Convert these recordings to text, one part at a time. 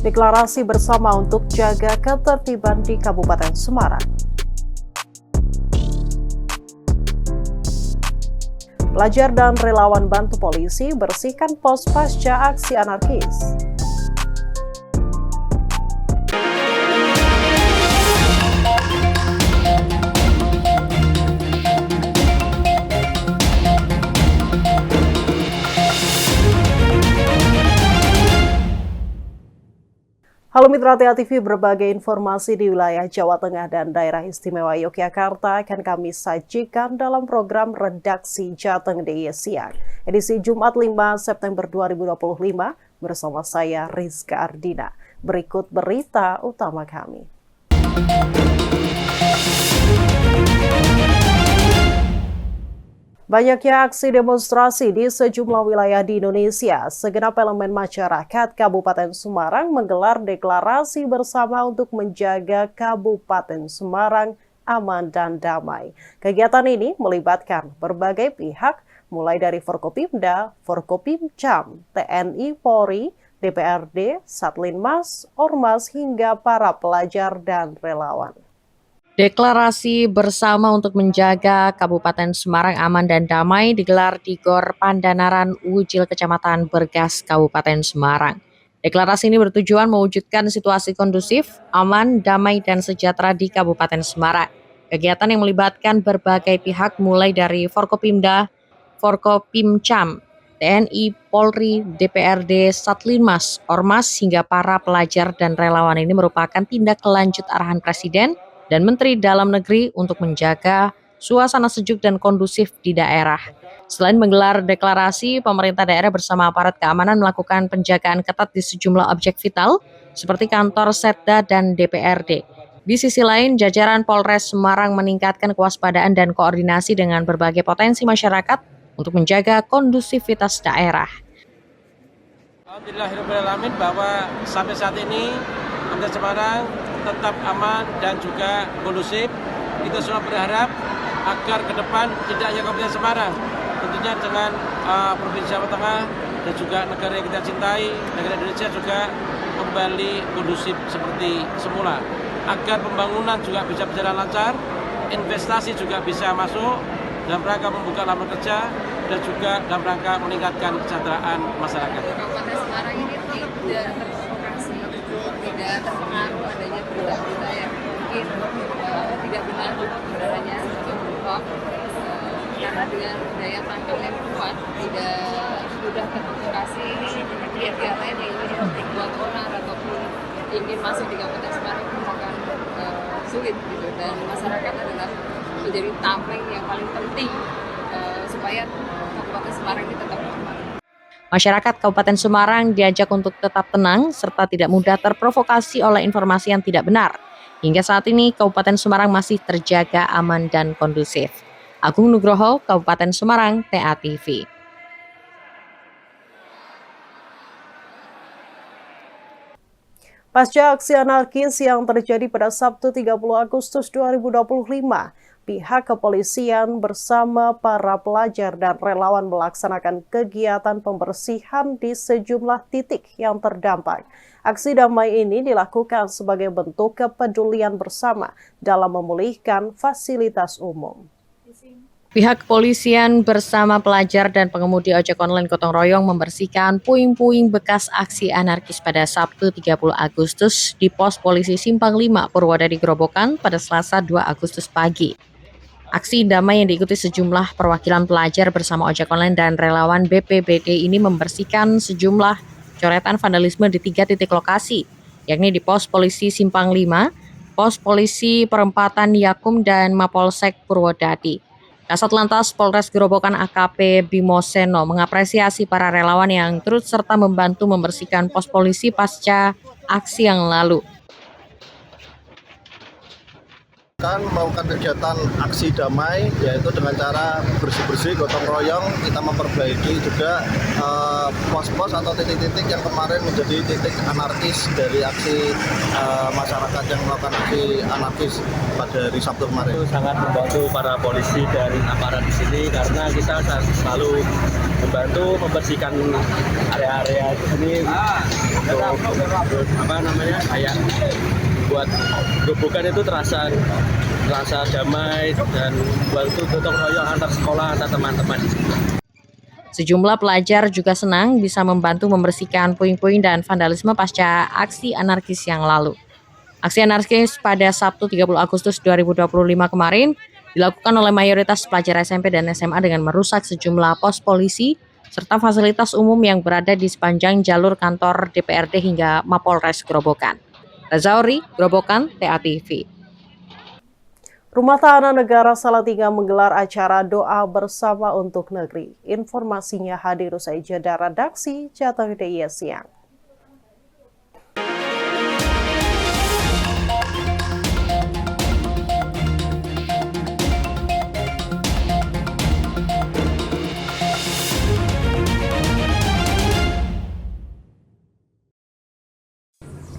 deklarasi bersama untuk jaga ketertiban di Kabupaten Semarang. Pelajar dan relawan bantu polisi bersihkan pos pasca aksi anarkis. Halo Mitra TA TV, berbagai informasi di wilayah Jawa Tengah dan daerah istimewa Yogyakarta akan kami sajikan dalam program Redaksi Jateng DIY Siang, edisi Jumat 5 September 2025 bersama saya Rizka Ardina. Berikut berita utama kami. Banyaknya aksi demonstrasi di sejumlah wilayah di Indonesia. Segenap elemen masyarakat Kabupaten Semarang menggelar deklarasi bersama untuk menjaga Kabupaten Semarang aman dan damai. Kegiatan ini melibatkan berbagai pihak, mulai dari Forkopimda, Forkopimcam, TNI, Polri, DPRD, Satlinmas, Ormas, hingga para pelajar dan relawan. Deklarasi bersama untuk menjaga Kabupaten Semarang aman dan damai digelar di Gor Pandanaran Wujil, Kecamatan Bergas, Kabupaten Semarang. Deklarasi ini bertujuan mewujudkan situasi kondusif, aman, damai, dan sejahtera di Kabupaten Semarang. Kegiatan yang melibatkan berbagai pihak mulai dari Forkopimda, Forkopimcam, TNI, Polri, DPRD, Satlinmas, Ormas, hingga para pelajar dan relawan ini merupakan tindak lanjut arahan Presiden dan Menteri Dalam Negeri untuk menjaga suasana sejuk dan kondusif di daerah. Selain menggelar deklarasi, pemerintah daerah bersama aparat keamanan melakukan penjagaan ketat di sejumlah objek vital seperti kantor Setda dan DPRD. Di sisi lain, jajaran Polres Semarang meningkatkan kewaspadaan dan koordinasi dengan berbagai potensi masyarakat untuk menjaga kondusivitas daerah. Alhamdulillahirrahmanirrahim bahwa sampai saat ini Kabupaten Semarang tetap aman dan juga kondusif. Kita semua berharap agar ke depan tidak hanya Kabupaten Semarang, tentunya dengan Provinsi Jawa Tengah dan juga negara yang kita cintai, negara Indonesia juga kembali kondusif seperti semula. Agar pembangunan juga bisa berjalan lancar, investasi juga bisa masuk dalam rangka membuka lapangan kerja dan juga dalam rangka meningkatkan kesejahteraan masyarakat. Kabupaten Semarang ini tidak terprovokasi, tidak terpengaruh adanya berita-berita yang mungkin tidak benar kebenarannya, hoax, karena dengan daya tangkap yang kuat tidak mudah terprovokasi pihak-pihak lain yang ingin membuat onar ataupun ingin masuk di Kabupaten Semarang akan sulit gitu. Dan masyarakat adalah menjadi tameng yang paling penting supaya Kabupaten Semarang ini tetap aman. Masyarakat Kabupaten Semarang diajak untuk tetap tenang serta tidak mudah terprovokasi oleh informasi yang tidak benar. Hingga saat ini Kabupaten Semarang masih terjaga aman dan kondusif. Agung Nugroho, Kabupaten Semarang, TA TV. Pasca aksi anarkis yang terjadi pada Sabtu 30 Agustus 2025, pihak kepolisian bersama para pelajar dan relawan melaksanakan kegiatan pembersihan di sejumlah titik yang terdampak. Aksi damai ini dilakukan sebagai bentuk kepedulian bersama dalam memulihkan fasilitas umum. Pihak kepolisian bersama pelajar dan pengemudi ojek online gotong royong membersihkan puing-puing bekas aksi anarkis pada Sabtu 30 Agustus di pos polisi Simpang 5 Purwodadi Grobogan pada Selasa 2 Agustus pagi. Aksi damai yang diikuti sejumlah perwakilan pelajar bersama ojek online dan relawan BPBD ini membersihkan sejumlah coretan vandalisme di 3 titik lokasi, yakni di pos polisi Simpang 5, pos polisi Perempatan Yakum, dan Mapolsek Purwodadi. Kasat Lantas Polres Grobogan AKP Bimo Seno mengapresiasi para relawan yang turut serta membantu membersihkan pos polisi pasca aksi yang lalu. Melakukan kegiatan aksi damai, yaitu dengan cara bersih-bersih gotong royong. Kita memperbaiki juga pos-pos atau titik-titik yang kemarin menjadi titik anarkis dari aksi masyarakat yang melakukan aksi anarkis pada hari Sabtu kemarin. Itu sangat membantu para polisi dan aparat di sini karena kita selalu membantu membersihkan area-area ini untuk apa namanya, kayak buat gerobokan itu terasa damai dan buat itu gotong royong antar sekolah, antar teman-teman di sini. Sejumlah pelajar juga senang bisa membantu membersihkan puing-puing dan vandalisme pasca aksi anarkis yang lalu. Aksi anarkis pada Sabtu 30 Agustus 2025 kemarin dilakukan oleh mayoritas pelajar SMP dan SMA dengan merusak sejumlah pos polisi serta fasilitas umum yang berada di sepanjang jalur kantor DPRD hingga Mapolres Grobogan. Rezauri, Grobogan, TATV. Rumah Tahanan Negara Salatiga menggelar acara doa bersama untuk negeri. Informasinya hadir usai jeda redaksi Jateng DIY Siang.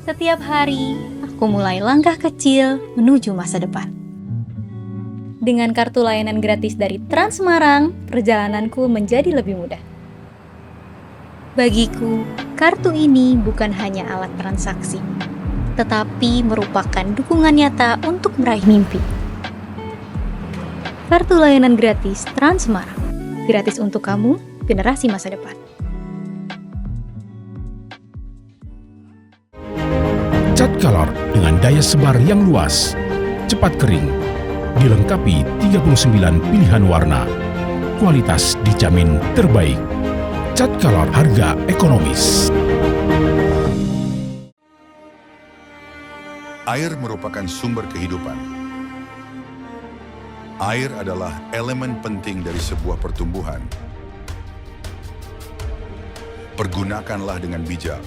Setiap hari, aku mulai langkah kecil menuju masa depan. Dengan kartu layanan gratis dari Trans Semarang, perjalananku menjadi lebih mudah. Bagiku, kartu ini bukan hanya alat transaksi, tetapi merupakan dukungan nyata untuk meraih mimpi. Kartu layanan gratis Trans Semarang, gratis untuk kamu, generasi masa depan. Cat Color dengan daya sebar yang luas, cepat kering, dilengkapi 39 pilihan warna. Kualitas dijamin terbaik. Cat Color harga ekonomis. Air merupakan sumber kehidupan. Air adalah elemen penting dari sebuah pertumbuhan. Pergunakanlah dengan bijak.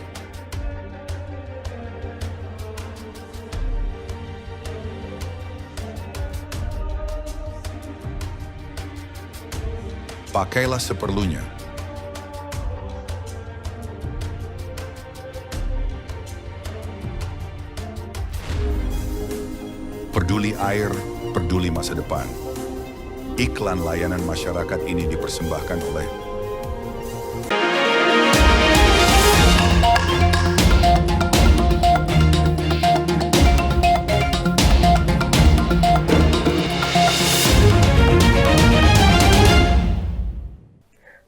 Pakailah seperlunya. Peduli air, peduli masa depan. Iklan layanan masyarakat ini dipersembahkan oleh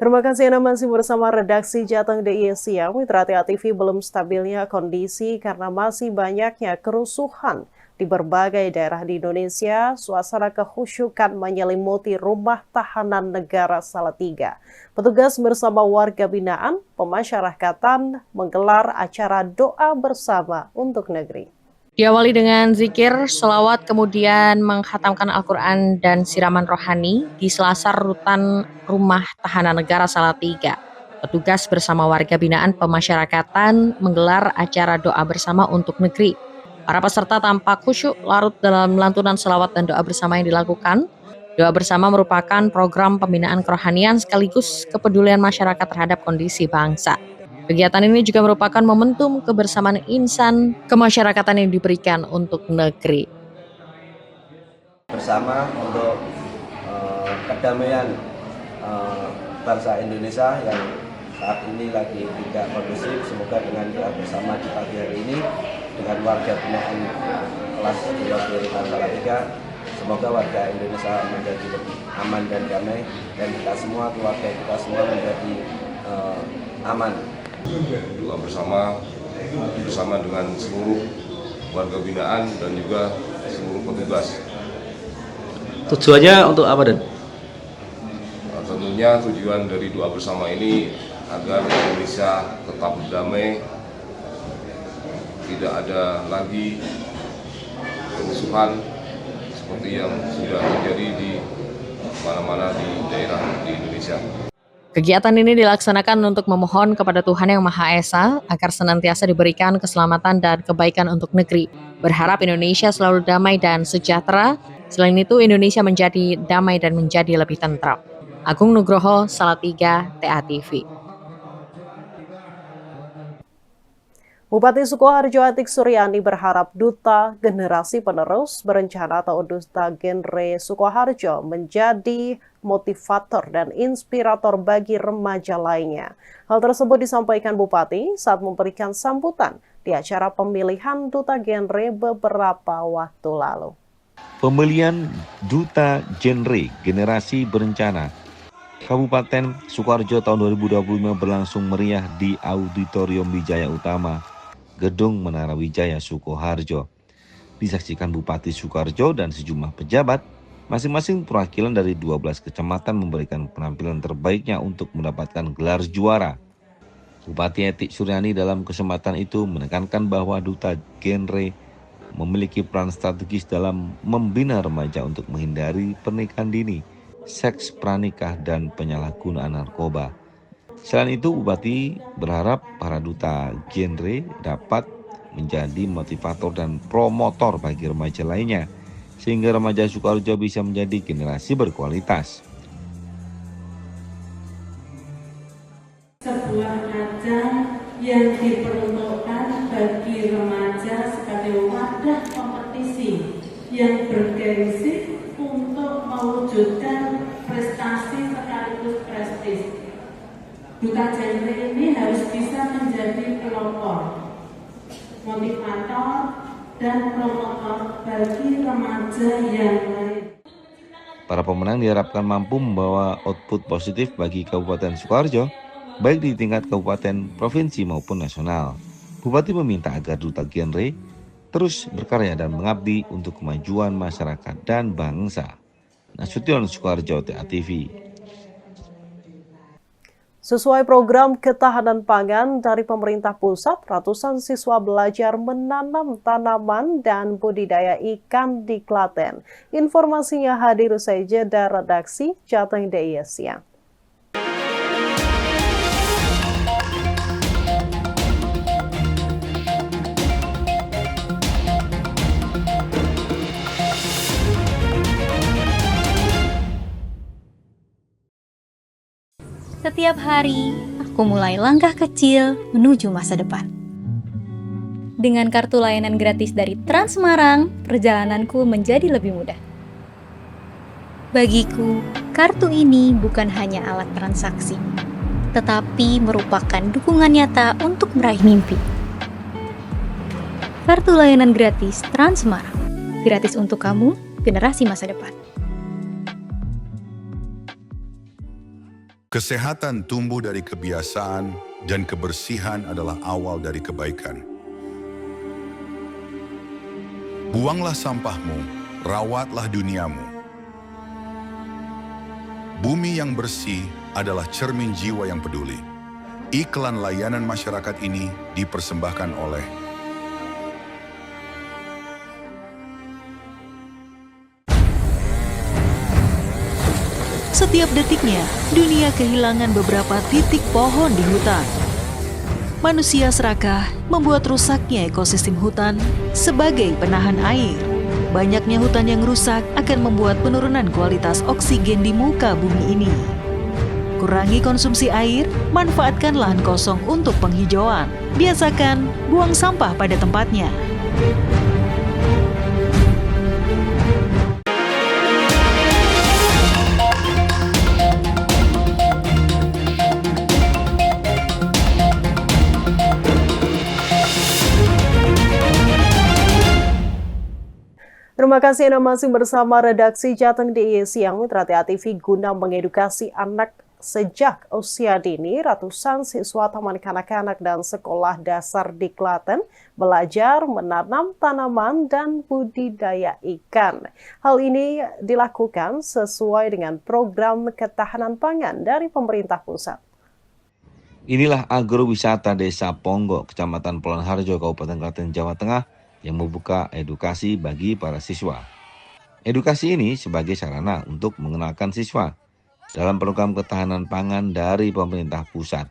Terima kasih Anda masih bersama redaksi Jateng DIY Siang. Mitra TATV, belum stabilnya kondisi karena masih banyaknya kerusuhan di berbagai daerah di Indonesia. Suasana kehusyukan menyelimuti Rumah Tahanan Negara Salatiga. Petugas bersama warga binaan pemasyarakatan menggelar acara doa bersama untuk negeri. Diawali dengan zikir, selawat, kemudian menghatamkan Al-Quran dan siraman rohani di selasar rutan Rumah Tahanan Negara Salatiga. Petugas bersama warga binaan pemasyarakatan menggelar acara doa bersama untuk negeri. Para peserta tampak khusyuk larut dalam lantunan selawat dan doa bersama yang dilakukan. Doa bersama merupakan program pembinaan kerohanian sekaligus kepedulian masyarakat terhadap kondisi bangsa. Kegiatan ini juga merupakan momentum kebersamaan insan kemasyarakatan yang diberikan untuk negeri. Bersama untuk kedamaian bangsa Indonesia yang saat ini lagi tidak kondusif. Semoga dengan doa bersama di pagi hari ini dengan warga binaan kelas 2 dari Salatiga, semoga warga Indonesia menjadi lebih aman dan damai, dan kita semua, keluarga kita semua menjadi aman. Doa bersama dengan seluruh warga binaan dan juga seluruh petugas. Tujuannya untuk apa, Dan? Tentunya tujuan dari doa bersama ini agar Indonesia tetap damai, tidak ada lagi kerusuhan seperti yang sudah terjadi di mana-mana di daerah di Indonesia. Kegiatan ini dilaksanakan untuk memohon kepada Tuhan Yang Maha Esa agar senantiasa diberikan keselamatan dan kebaikan untuk negeri. Berharap Indonesia selalu damai dan sejahtera. Selain itu, Indonesia menjadi damai dan menjadi lebih tentram. Agung Nugroho, Salatiga, TATV. Bupati Sukoharjo Atik Suryani berharap duta generasi penerus berencana atau duta genre Sukoharjo menjadi motivator dan inspirator bagi remaja lainnya. Hal tersebut disampaikan Bupati saat memberikan sambutan di acara pemilihan duta genre beberapa waktu lalu. Pemilihan duta genre generasi berencana Kabupaten Sukoharjo tahun 2025 berlangsung meriah di Auditorium Wijaya Utama, Gedung Menara Wijaya Sukoharjo. Disaksikan Bupati Sukoharjo dan sejumlah pejabat, masing-masing perwakilan dari 12 kecamatan memberikan penampilan terbaiknya untuk mendapatkan gelar juara. Bupati Atik Suryani dalam kesempatan itu menekankan bahwa duta genre memiliki peran strategis dalam membina remaja untuk menghindari pernikahan dini, seks pranikah, dan penyalahgunaan narkoba. Selain itu, Bupati berharap para duta genre dapat menjadi motivator dan promotor bagi remaja lainnya, sehingga remaja Sukoharjo bisa menjadi generasi berkualitas. Sebuah ajang yang diperuntukkan bagi remaja sebagai wadah kompetisi yang bergengsi untuk mewujudkan prestasi sekaligus prestis. Duta genre ini harus bisa menjadi pelopor, motivator, dan promotor bagi remaja yang lain. Para pemenang diharapkan mampu membawa output positif bagi Kabupaten Sukoharjo, baik di tingkat kabupaten, provinsi maupun nasional. Bupati meminta agar duta genre terus berkarya dan mengabdi untuk kemajuan masyarakat dan bangsa. Nasution, Sukoharjo, TA TV. Sesuai program ketahanan pangan dari pemerintah pusat, ratusan siswa belajar menanam tanaman dan budidaya ikan di Klaten. Informasinya hadir usai jeda redaksi Jateng DIY Siang. Setiap hari, aku mulai langkah kecil menuju masa depan. Dengan kartu layanan gratis dari Trans Semarang, perjalananku menjadi lebih mudah. Bagiku, kartu ini bukan hanya alat transaksi, tetapi merupakan dukungan nyata untuk meraih mimpi. Kartu layanan gratis Trans Semarang, gratis untuk kamu, generasi masa depan. Kesehatan tumbuh dari kebiasaan dan kebersihan adalah awal dari kebaikan. Buanglah sampahmu, rawatlah duniamu. Bumi yang bersih adalah cermin jiwa yang peduli. Iklan layanan masyarakat ini dipersembahkan oleh Setiap detiknya, dunia kehilangan beberapa titik pohon di hutan. Manusia serakah membuat rusaknya ekosistem hutan sebagai penahan air. Banyaknya hutan yang rusak akan membuat penurunan kualitas oksigen di muka bumi ini. Kurangi konsumsi air, manfaatkan lahan kosong untuk penghijauan. Biasakan buang sampah pada tempatnya. Terima kasih Anda masih bersama redaksi Jateng DIY Siang. Mitra TA TV guna mengedukasi anak sejak usia dini, ratusan siswa taman kanak-kanak dan sekolah dasar di Klaten belajar menanam tanaman dan budidaya ikan. Hal ini dilakukan sesuai dengan program ketahanan pangan dari pemerintah pusat. Inilah agrowisata Desa Ponggok, Kecamatan Polonharjo, Kabupaten Klaten, Jawa Tengah, yang membuka edukasi bagi para siswa. Edukasi ini sebagai sarana untuk mengenalkan siswa dalam program ketahanan pangan dari pemerintah pusat.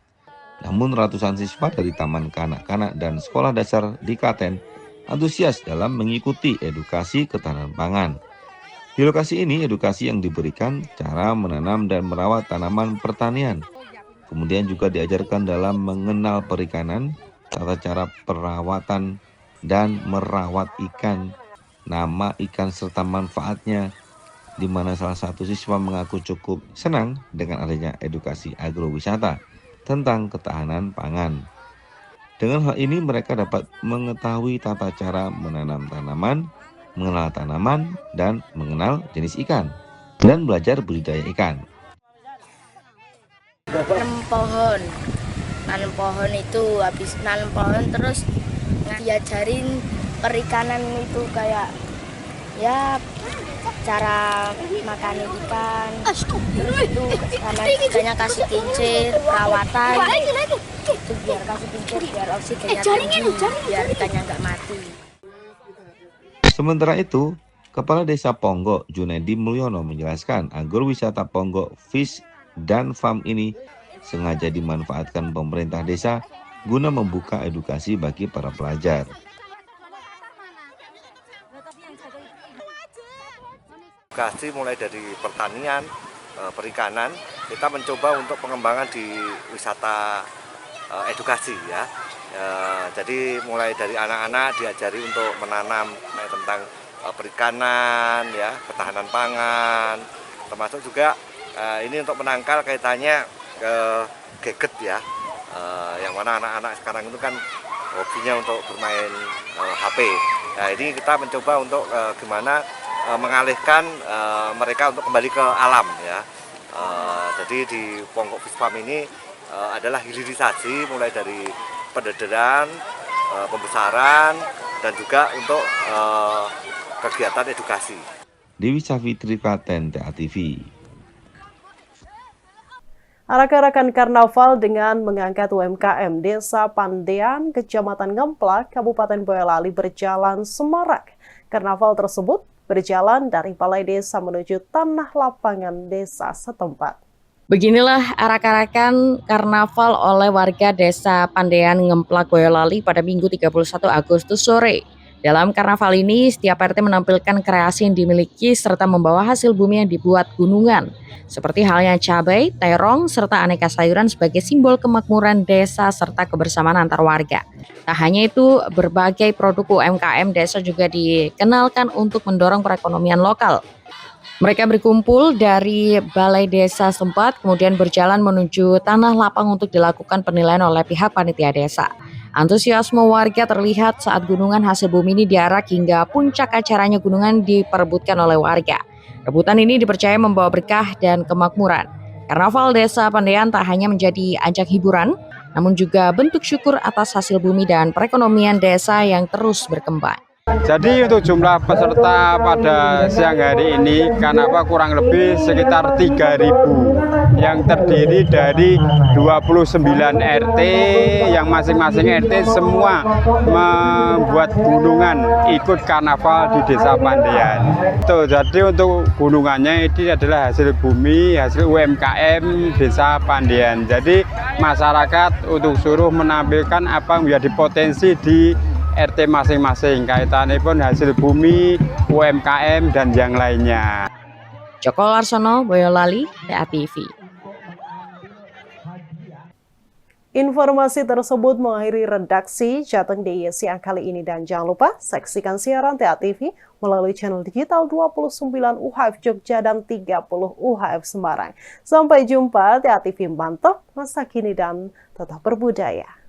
Namun ratusan siswa dari Taman Kanak-kanak dan Sekolah Dasar di Klaten antusias dalam mengikuti edukasi ketahanan pangan. Di lokasi ini edukasi yang diberikan cara menanam dan merawat tanaman pertanian. Kemudian juga diajarkan dalam mengenal perikanan, tata cara perawatan dan merawat ikan, nama ikan serta manfaatnya, di mana salah satu siswa mengaku cukup senang dengan adanya edukasi agrowisata tentang ketahanan pangan. Dengan hal ini mereka dapat mengetahui tata cara menanam tanaman, mengenal tanaman, dan mengenal jenis ikan, dan belajar budidaya ikan. Nanam pohon itu habis nanam pohon terus diajarin perikanan itu kayak ya cara makan ikan, terus itu sama ikannya kasih kincir, perawatan itu biar kasih kincir biar oksigennya tinggi, biar ikannya nggak mati. Sementara itu, Kepala Desa Ponggok Junaidi Mulyono menjelaskan agrowisata Ponggok Fish dan Farm ini sengaja dimanfaatkan pemerintah desa guna membuka edukasi bagi para pelajar. Edukasi mulai dari pertanian, perikanan, kita mencoba untuk pengembangan di wisata edukasi ya. Jadi mulai dari anak-anak diajari untuk menanam tentang perikanan ya, ketahanan pangan, termasuk juga ini untuk menangkal kaitannya ke gadget ya, yang mana anak-anak sekarang itu kan hobinya untuk bermain HP. Nah ini kita mencoba untuk gimana mengalihkan mereka untuk kembali ke alam ya. Jadi di Ponggok Fish Farm ini adalah hilirisasi mulai dari pendederan, pembesaran, dan juga untuk kegiatan edukasi. Dewi Savitri Klaten, TA TV. Arak-arakan karnaval dengan mengangkat UMKM Desa Pandean, Kecamatan Ngemplak, Kabupaten Boyolali berjalan semarak. Karnaval tersebut berjalan dari balai desa menuju tanah lapangan desa setempat. Beginilah arak-arakan karnaval oleh warga Desa Pandean Ngemplak Boyolali pada Minggu 31 Agustus sore. Dalam karnaval ini, setiap RT menampilkan kreasi yang dimiliki serta membawa hasil bumi yang dibuat gunungan, seperti halnya cabai, terong, serta aneka sayuran sebagai simbol kemakmuran desa serta kebersamaan antar warga. Tak hanya itu, berbagai produk UMKM desa juga dikenalkan untuk mendorong perekonomian lokal. Mereka berkumpul dari balai desa setempat, kemudian berjalan menuju tanah lapang untuk dilakukan penilaian oleh pihak panitia desa. Antusiasme warga terlihat saat gunungan hasil bumi ini diarak hingga puncak acaranya gunungan diperebutkan oleh warga. Rebutan ini dipercaya membawa berkah dan kemakmuran. Karnaval Desa Pandean tak hanya menjadi ajang hiburan, namun juga bentuk syukur atas hasil bumi dan perekonomian desa yang terus berkembang. Jadi untuk jumlah peserta pada siang hari ini karnaval kurang lebih sekitar 3.000 yang terdiri dari 29 RT yang masing-masing RT semua membuat gunungan ikut karnaval di Desa Pandean. Jadi untuk gunungannya ini adalah hasil bumi, hasil UMKM Desa Pandean. Jadi masyarakat untuk suruh menampilkan apa yang menjadi potensi di RT masing-masing, kaitannya pun hasil bumi, UMKM, dan yang lainnya. Joko Larsono, Boyolali, TA TV. Informasi tersebut mengakhiri redaksi Jateng DIY siang kali ini, dan jangan lupa saksikan siaran TA TV melalui channel digital 29 UHF Jogja dan 30 UHF Semarang. Sampai jumpa, TA TV mantap, masa kini dan tetap berbudaya.